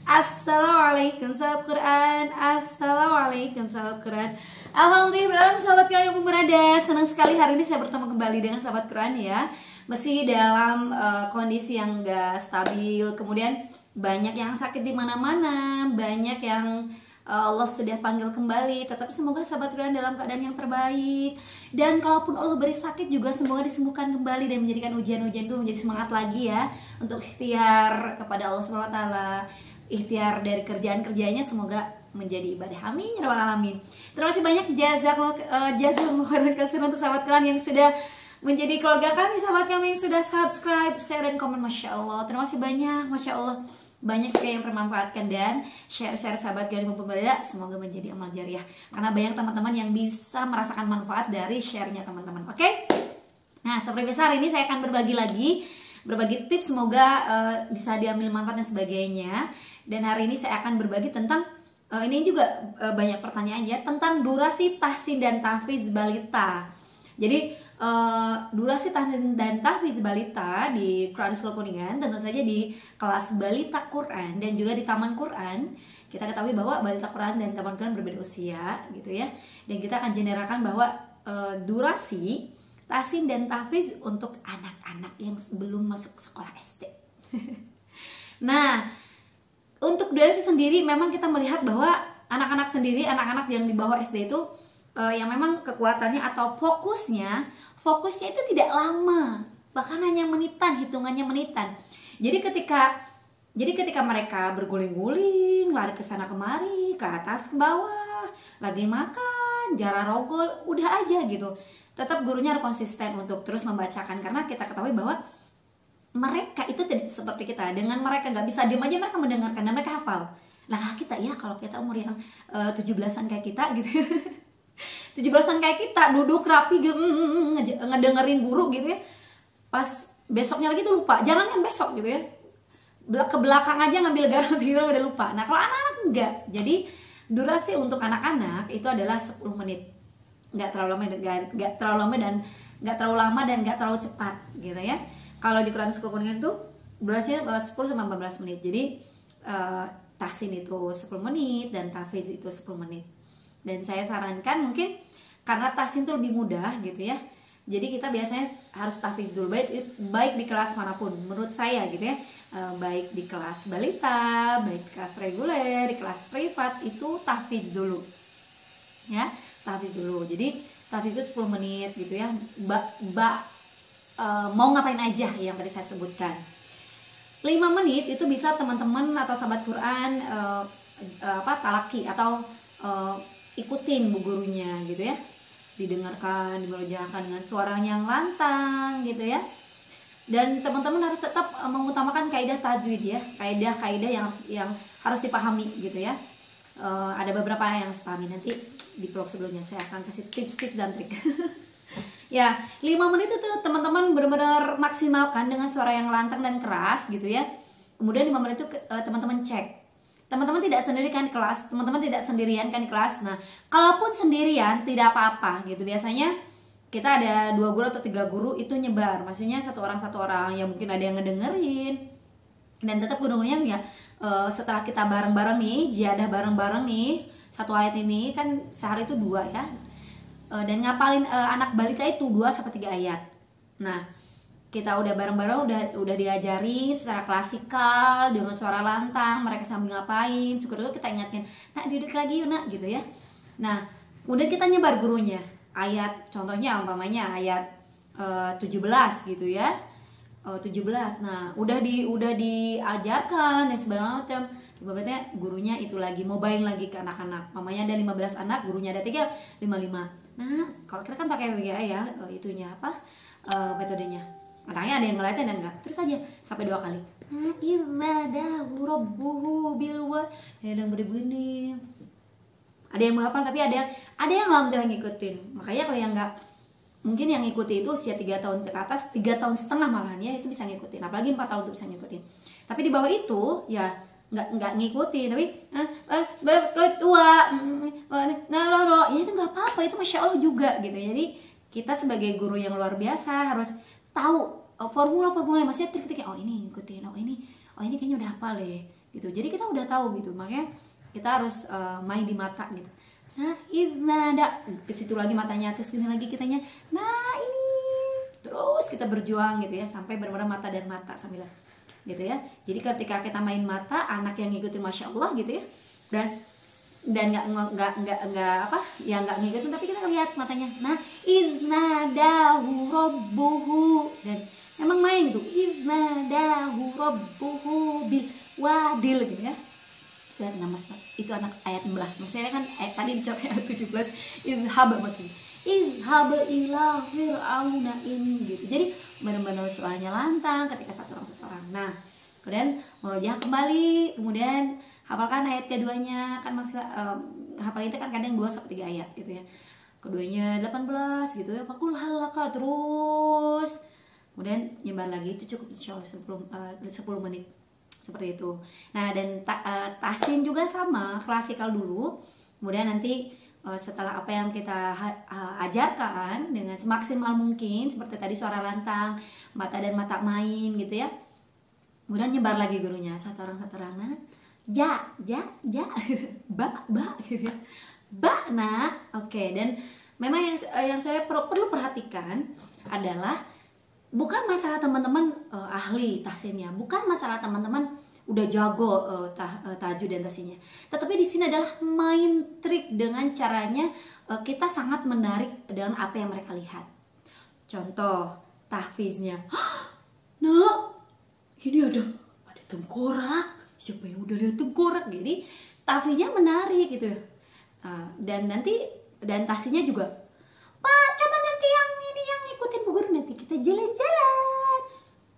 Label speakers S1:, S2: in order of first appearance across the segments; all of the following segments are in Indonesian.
S1: Assalamualaikum sahabat Quran. Assalamualaikum sahabat Quran. Alhamdulillah sahabat Quran yang berada. Senang sekali hari ini saya bertemu kembali dengan sahabat Quran ya. Masih dalam kondisi yang gak stabil. Kemudian banyak yang sakit di mana-mana, banyak yang Allah sudah panggil kembali. Tetap semoga sahabat Quran dalam keadaan yang terbaik. Dan kalaupun Allah beri sakit juga semoga disembuhkan kembali dan menjadikan ujian-ujian itu menjadi semangat lagi ya untuk ikhtiar kepada Allah SWT. Ikhtiar dari kerjaan-kerjanya semoga menjadi ibadah. Amin ya rabbal alamin. Terima kasih banyak jazakumullah khairan untuk sahabat Quran yang sudah menjadi keluarga kami, sahabat kami yang sudah subscribe, share dan komen. Masya Allah, terima kasih banyak. Masya Allah, banyak sekali yang termanfaatkan dan share-share sahabat Quran yang berbeda. Semoga menjadi amal jariah karena banyak teman-teman yang bisa merasakan manfaat dari share-nya teman-teman. Oke? Nah, seperti biasa hari ini saya akan berbagi tips, semoga bisa diambil manfaat dan sebagainya. Dan hari ini saya akan berbagi tentang ini juga banyak pertanyaan ya tentang durasi tahsin dan tahfiz balita. Jadi durasi tahsin dan tahfiz balita di Quran Sekolah Kuningan tentu saja di kelas balita Quran dan juga di Taman Quran. Kita ketahui bahwa balita Quran dan Taman Quran berbeda usia gitu ya. Dan kita akan jenerakan bahwa durasi tahsin dan tahfiz untuk anak-anak yang belum masuk sekolah SD. Nah, untuk durasi sendiri memang kita melihat bahwa anak-anak yang di bawah SD itu yang memang kekuatannya atau fokusnya itu tidak lama, bahkan hanya menitan, hitungannya menitan. Jadi ketika mereka berguling-guling, lari ke sana kemari, ke atas ke bawah, lagi makan, jalan rogol, udah aja gitu. Tetap gurunya harus konsisten untuk terus membacakan karena kita ketahui bahwa mereka itu tidak seperti kita. Dengan mereka nggak bisa diam aja, mereka mendengarkan dan mereka hafal. Lah kita ya, kalau kita umur yang 17-an kayak kita gitu 17-an kayak kita duduk rapi ngedengerin guru gitu ya, pas besoknya lagi tuh lupa. Jangan kan besok gitu ya, ke belakang aja ngambil garam tuh udah lupa. Nah kalau anak-anak enggak. Jadi durasi untuk anak-anak itu adalah 10 menit. Nggak terlalu lama dan nggak terlalu cepat gitu ya. Kalau di Quran Sekolah Kuningan itu durasinya 10 sampai 15 menit. Jadi tahsin itu 10 menit dan tahfiz itu 10 menit. Dan saya sarankan mungkin karena tahsin itu lebih mudah gitu ya. Jadi kita biasanya harus tahfiz dulu baik di kelas manapun menurut saya gitu ya. Baik di kelas balita, baik di kelas reguler, di kelas privat itu tahfiz dulu. Ya, tahfiz dulu. Jadi tahfiz itu 10 menit gitu ya. Mau ngapain aja yang tadi saya sebutkan. 5 menit itu bisa teman-teman atau sahabat Quran talaki atau ikutin bu gurunya gitu ya, didengarkan, dibacakan dengan suaranya yang lantang gitu ya. Dan teman-teman harus tetap mengutamakan kaidah tajwid ya, kaidah yang harus dipahami gitu ya. Ada beberapa yang harus dipahami, nanti di vlog sebelumnya saya akan kasih tips-tips dan trik. Ya, 5 menit itu teman-teman benar-benar maksimalkan dengan suara yang lantang dan keras gitu ya. Kemudian 5 menit itu teman-teman cek. Teman-teman tidak sendirian kan di kelas. Nah, kalaupun sendirian tidak apa-apa gitu. Biasanya kita ada 2 guru atau 3 guru itu nyebar. Maksudnya satu orang ya, mungkin ada yang ngedengerin. Dan tetap gurunya ya setelah kita bareng-bareng nih, jiadah bareng-bareng nih, satu ayat ini kan sehari itu 2 ya. Dan ngapalin anak balita itu 2-3 ayat. Nah, kita udah bareng-bareng udah diajari secara klasikal dengan suara lantang, mereka sambil ngapain, syukur-syukur kita ingatkan, "Nak, duduk lagi yuk, Nak," gitu ya. Nah, kemudian kita nyebar gurunya. Ayat contohnya umpamanya ayat 17 gitu ya. 17. Nah, udah diajarkan dan segala macam. Ibaratnya gurunya itu lagi mobain lagi ke anak-anak. Mamanya ada 15 anak, gurunya ada 3, 55. Nah, kalau kita kan pakai WGA ya, itunya apa? Metodenya. Makanya ada yang ngeliatnya ada enggak. Terus aja sampai 2 kali. Irnadahu rabbuhu bilwa. Yang berbunyi. Ada yang menghafal tapi ada yang alhamdulillah ngikutin. Makanya kalau yang enggak, mungkin yang ngikuti itu usia 3 tahun ke atas, 3,5 tahun malahan ya, itu bisa ngikutin. Apalagi 4 tahun itu bisa ngikutin. Tapi di bawah itu ya nggak ngikutin, tapi tua ya itu nggak apa-apa, itu Masya Allah juga gitu. Jadi kita sebagai guru yang luar biasa harus tahu formula maksudnya trik-triknya. Oh ini ngikutin, oh ini kayaknya udah hafal deh gitu. Jadi kita udah tahu gitu, makanya kita harus main di mata gitu. Nah, idnada ke situ lagi matanya, terus gini lagi kitanya. Nah, ini terus kita berjuang gitu ya sampai benar-benar mata dan mata sambil gitu ya. Jadi ketika kita main mata, anak yang ngikutin masya Allah gitu ya, dan nggak apa ya, nggak ngikutin tapi kita lihat matanya. Nah, idnadahu rabbuhu, dan emang main tuh idnadahu rabbuhu bil wadil gitu ya. Lihat nggak mas, itu anak ayat 16, maksudnya kan tadi dicapai ayat 17, izhab maksudnya izhab ila fir'auna in gitu. Jadi benar-benar suaranya lantang ketika satu orang. Nah, kemudian murojaah kembali, kemudian hafalkan ayat keduanya kan, maksudnya hafal itu kan kadang 2-3 ayat gitu ya, keduanya 18 gitu ya, fakul halaka terus, kemudian nyebar lagi, itu cukup insya Allah 10 menit seperti itu. Nah, dan tahsin juga sama, klasikal dulu, kemudian nanti setelah apa yang kita ajarkan dengan semaksimal mungkin seperti tadi suara lantang, mata dan mata main gitu ya, kemudian nyebar lagi gurunya satu orang. Nah, ja ba gitu ya, ba. Nah, oke. Dan memang yang saya perlu perhatikan adalah bukan masalah teman-teman ahli tahsinnya, bukan masalah teman-teman udah jago tahajud dan tahsinnya, tetapi di sini adalah main trik dengan caranya kita sangat menarik dengan apa yang mereka lihat. Contoh tahfiznya, nah ini ada tengkorak, siapa yang udah lihat tengkorak? Jadi tahfiznya menarik gitu ya. Dan tahsinnya juga, Pak, coba nanti yang ini yang ngikutin Bu Guru, nanti kita jalan-jalan.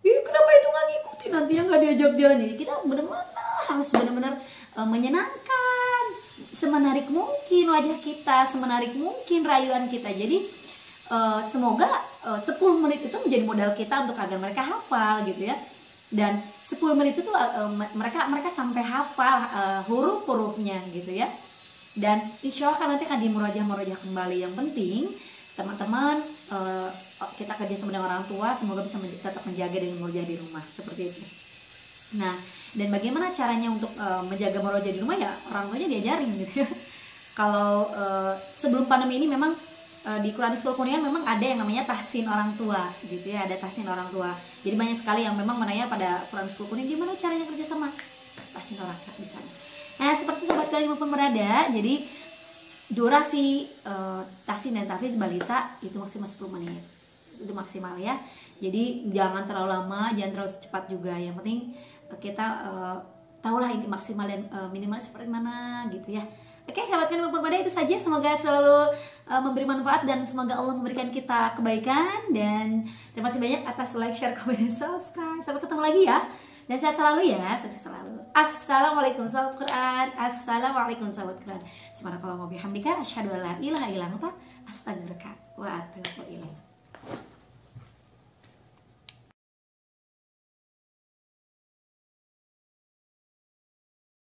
S1: Kenapa itu nggak ngikutin, nanti yang nggak diajak jalan? Jadi kita harus benar-benar menyenangkan, semenarik mungkin wajah kita, semenarik mungkin rayuan kita. Jadi semoga 10 menit itu menjadi modal kita untuk agar mereka hafal gitu ya. Dan 10 menit itu mereka sampai hafal huruf-hurufnya gitu ya. Dan insya Allah kan nanti akan dimurajah kembali. Yang penting teman-teman kita kerja sama dengan orang tua, semoga bisa tetap menjaga dan murajah di rumah seperti itu. Nah, dan bagaimana caranya untuk menjaga murajah di rumah ya, orang tuanya diajarin gitu ya. Kalau sebelum pandemi ini memang di Quran School Kurniawan memang ada yang namanya tahsin orang tua gitu ya, ada tahsin orang tua. Jadi banyak sekali yang memang menanya pada Quran School Kurniawan gimana caranya kerja sama tahsin orang tua di sana. Nah, seperti sobat kalian maupun berada, jadi durasi tahsin dan tahfiz balita itu maksimal 10 menit. Itu maksimal ya. Jadi jangan terlalu lama, jangan terlalu cepat juga. Yang penting kita tahulah ini maksimal dan minimal seperti mana gitu ya. Oke, sahabat kalian maupun berada, itu saja. Semoga selalu memberi manfaat dan semoga Allah memberikan kita kebaikan. Dan terima kasih banyak atas like, share, komen, dan subscribe. Sampai ketemu lagi ya. Dan sehat selalu ya, sukses selalu. Assalamualaikum sahabat Quran. Assalamualaikum sahabat Quran. Subhanakallahumma wa bihamdika asyhadu an la ilaha illa anta astaghfiruka wa atubu ilaik.